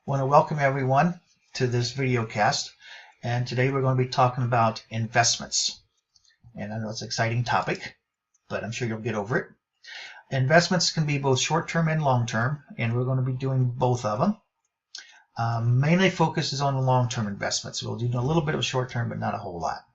I want to welcome everyone to this video cast, and today we're going to be talking about investments. And I know it's an exciting topic, but I'm sure you'll get over it. Investments can be both short-term and long-term, and we're going to be doing both of them. Mainly focuses on the long-term investments. We'll do a little bit of short-term, but not a whole lot.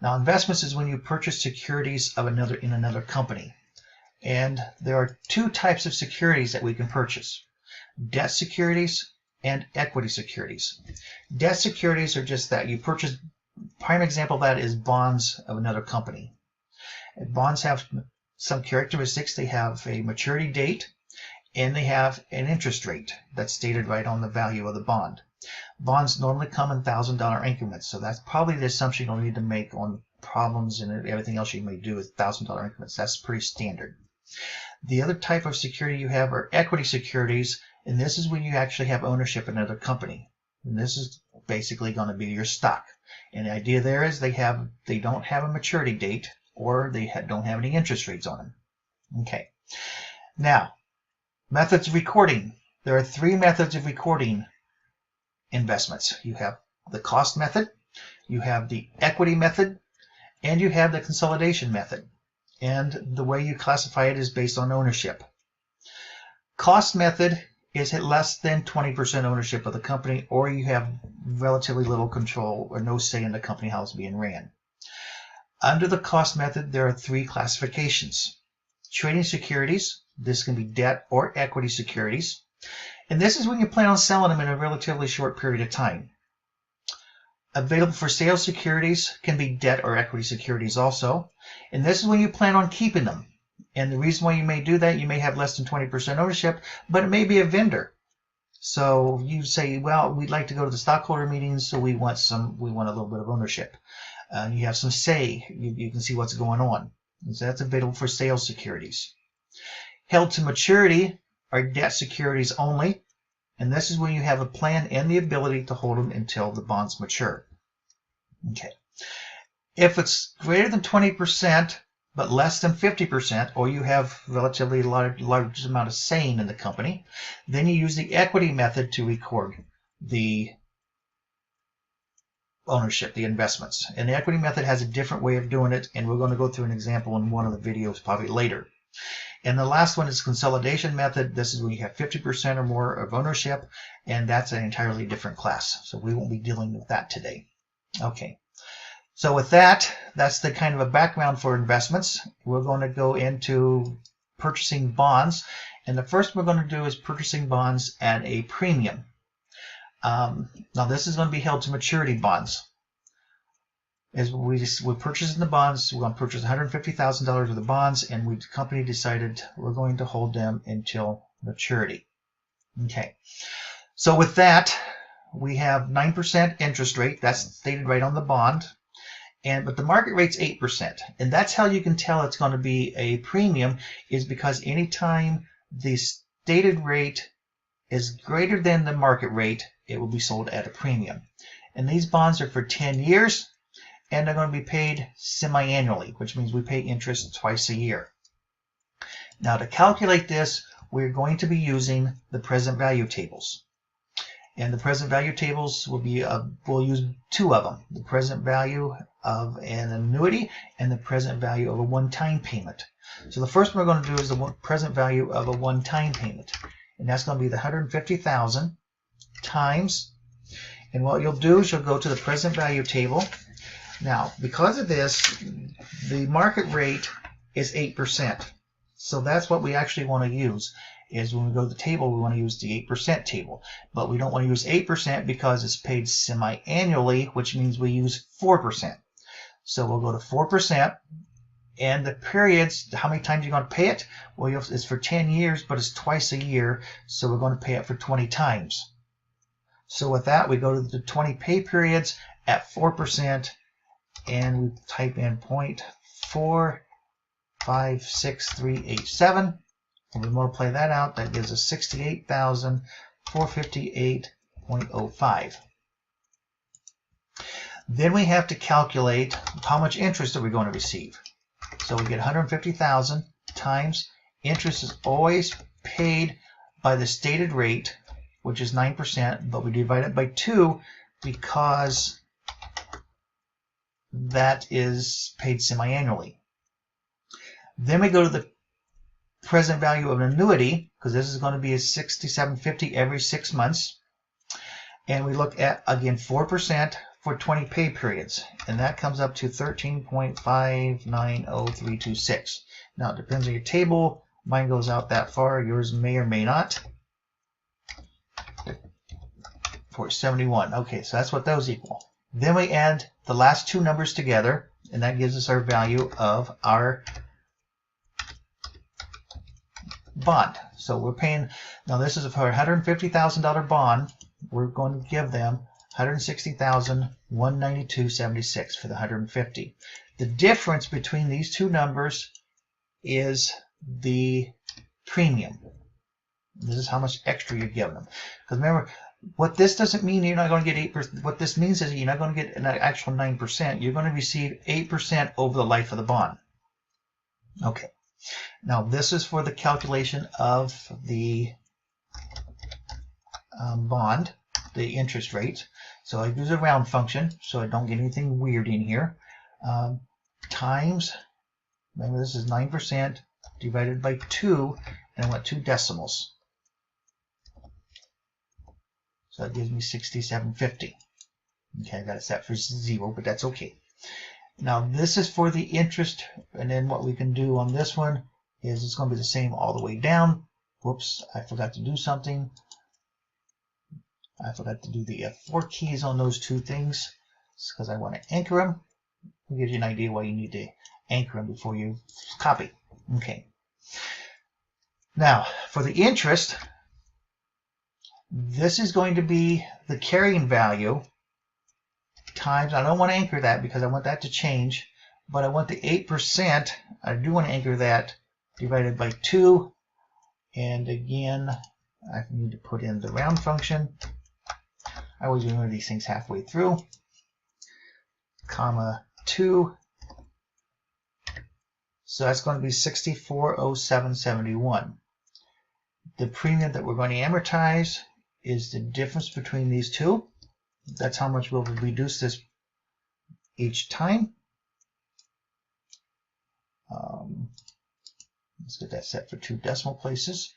Now, investments is when you purchase securities of another company. And there are two types of securities that we can purchase: debt securities and equity securities. Debt securities are just that. You purchase, prime example of that is bonds of another company. And bonds have some characteristics. They have a maturity date and they have an interest rate that's stated right on the value of the bond. Bonds normally come in $1,000 increments, so that's probably the assumption you'll need to make on problems and everything else you may do with $1,000 increments. That's pretty standard. The other type of security you have are equity securities, and this is when you actually have ownership in another company. And this is basically going to be your stock. And the idea there is they don't have a maturity date, or they don't have any interest rates on them. Okay. Now, methods of recording. There are three methods of recording investments. You have the cost method, you have the equity method, and you have the consolidation method. And the way you classify it is based on ownership. Cost method is at less than 20% ownership of the company, or you have relatively little control or no say in the company how it's being ran. Under the cost method, there are three classifications: trading securities. This can be debt or equity securities. And this is when you plan on selling them in a relatively short period of time. Available for sale securities can be debt or equity securities also. And this is when you plan on keeping them. And the reason why you may do that, you may have less than 20% ownership, but it may be a vendor. So you say, well, we'd like to go to the stockholder meetings, so we want a little bit of ownership. You have some say. You can see what's going on. So that's available for sale securities. Held to maturity are debt securities only. And this is when you have a plan and the ability to hold them until the bonds mature. Okay. If it's greater than 20% but less than 50%, or you have relatively large amount of saying in the company, then you use the equity method to record the ownership, the investments. And the equity method has a different way of doing it, and we're going to go through an example in one of the videos probably later. And the last one is consolidation method. This is when you have 50% or more of ownership, and that's an entirely different class. So we won't be dealing with that today. Okay. So with that, that's the kind of a background for investments. We're going to go into purchasing bonds. And the first we're going to do is purchasing bonds at a premium. Now this is going to be held to maturity bonds. As we're purchasing the bonds, we're going to purchase $150,000 worth of bonds, and the company decided we're going to hold them until maturity. Okay. So with that, we have 9% interest rate. That's stated right on the bond. But the market rate's 8%. And that's how you can tell it's going to be a premium, is because anytime the stated rate is greater than the market rate, it will be sold at a premium. And these bonds are for 10 years. And they're going to be paid semi-annually, which means we pay interest twice a year. Now, to calculate this, we're going to be using the present value tables. And the present value tables will be, we'll use two of them: the present value of an annuity and the present value of a one-time payment. So the first one we're going to do is the present value of a one-time payment. And that's going to be the $150,000 times. And what you'll do is you'll go to the present value table. Now, because of this, the market rate is 8%. So that's what we actually want to use, is when we go to the table, we want to use the 8% table. But we don't want to use 8% because it's paid semi-annually, which means we use 4%. So we'll go to 4%. And the periods, how many times you're going to pay it? Well, it's for 10 years, but it's twice a year. So we're going to pay it for 20 times. So with that, we go to the 20 pay periods at 4%. And we type in 0.456387, and we multiply that out. That gives us 68,458.05. Then we have to calculate how much interest are we going to receive. So we get 150,000 times interest is always paid by the stated rate which is 9%, but we divide it by 2 because that is paid semi-annually. Then we go to the present value of an annuity, because this is going to be a $67.50 every 6 months. And we look at, again, 4% for 20 pay periods. And that comes up to 13.590326. Now, it depends on your table. Mine goes out that far. Yours may or may not. 471. Okay, so that's what those equal. Then we add the last two numbers together, and that gives us our value of our bond. So we're paying, now this is for a $150,000 bond. We're going to give them $160,192.76 for the 150. The difference between these two numbers is the premium. This is how much extra you're giving them. Because remember, what this doesn't mean you're not going to get 8%. What this means is you're not going to get an actual 9%. You're going to receive 8% over the life of the bond. Okay. Now this is for the calculation of the bond, the interest rate. So I use a round function so I don't get anything weird in here. Times, remember this is 9% divided by 2, and I want 2 decimals. So that gives me 67.50. Okay, I got it set for 0, but that's okay. Now this is for the interest, and then what we can do on this one is it's going to be the same all the way down. Whoops, I forgot to do something. I forgot to do the F4 keys on those two things. It's because I want to anchor them. It gives you an idea why you need to anchor them before you copy. Okay. Now, for the interest, this is going to be the carrying value times, I don't want to anchor that because I want that to change, but I want the 8%, I do want to anchor that, divided by 2, and again, I need to put in the round function. I always remember these things halfway through, comma 2, so that's going to be 6407.71. The premium that we're going to amortize is the difference between these two. That's how much we'll reduce this each time. Let's get that set for 2 decimal places.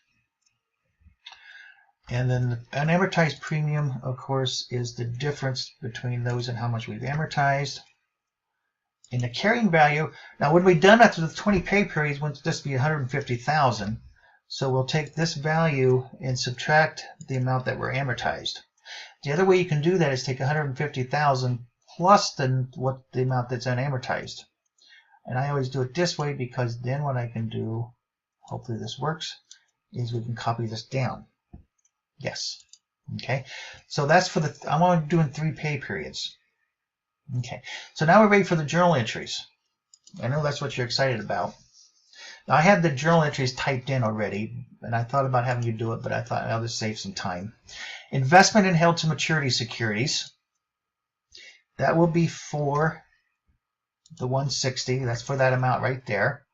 And then an amortized premium, of course, is the difference between those and how much we've amortized. In the carrying value, now when we're done after the 20 pay periods, won't this be 150,000? So we'll take this value and subtract the amount that we're amortized. The other way you can do that is take 150,000 plus the amount that's unamortized. And I always do it this way because then what I can do, hopefully this works, is we can copy this down. Yes. Okay. So that's for the, I'm only doing 3 pay periods. Okay. So now we're ready for the journal entries. I know that's what you're excited about. Now I had the journal entries typed in already, and I thought about having you do it, but I thought I'll just save some time. Investment in held to maturity securities. That will be for the 160. That's for that amount right there.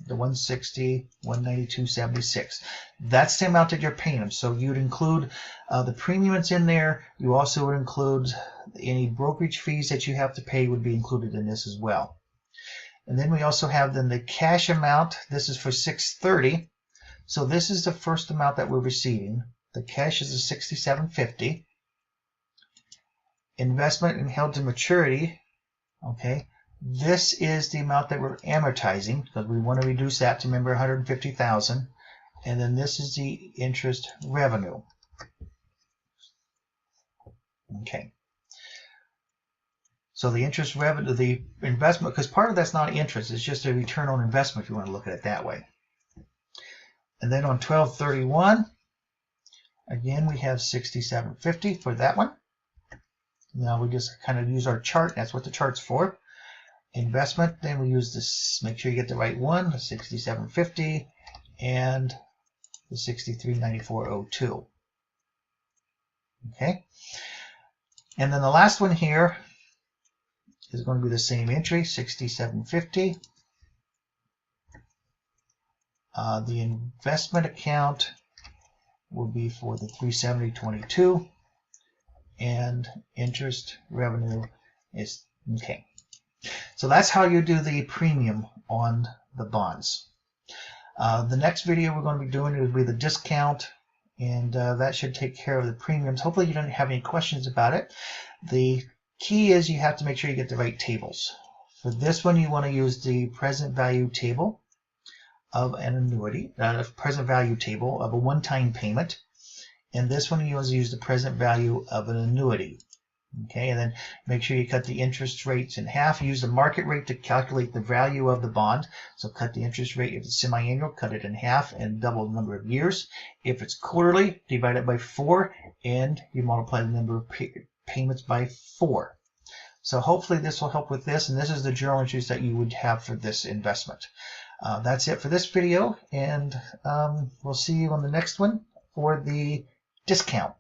The 160, 192.76. That's the amount that you're paying them. So you'd include the premium that's in there. You also would include any brokerage fees that you have to pay would be included in this as well. And then we also have then the cash amount. This is for 630. So this is the first amount that we're receiving. The cash is a 67.50. Investment in held to maturity. Okay. This is the amount that we're amortizing because we want to reduce that to, remember, 150,000. And then this is the interest revenue. Okay. So the interest revenue, the investment, because part of that's not interest, it's just a return on investment if you want to look at it that way. And then on 12/31, again, we have 67.50 for that one. Now we just kind of use our chart. That's what the chart's for. Investment, then we use this, make sure you get the right one, the 67.50 and the 63.9402. Okay. And then the last one here is going to be the same entry, 67.50. The investment account will be for the 370.22, and interest revenue is okay. So that's how you do the premium on the bonds. The next video we're going to be doing will be the discount, and that should take care of the premiums. Hopefully you don't have any questions about it. The key is you have to make sure you get the right tables. For this one, you want to use the present value table of an annuity, present value table of a one-time payment. And this one, you want to use the present value of an annuity. Okay, and then make sure you cut the interest rates in half. Use the market rate to calculate the value of the bond. So cut the interest rate. If it's semi-annual, cut it in half and double the number of years. If it's quarterly, divide it by 4, and you multiply the number of payments by 4. So hopefully this will help with this, and this is the journal entries that you would have for this investment. That's it for this video, and we'll see you on the next one for the discount.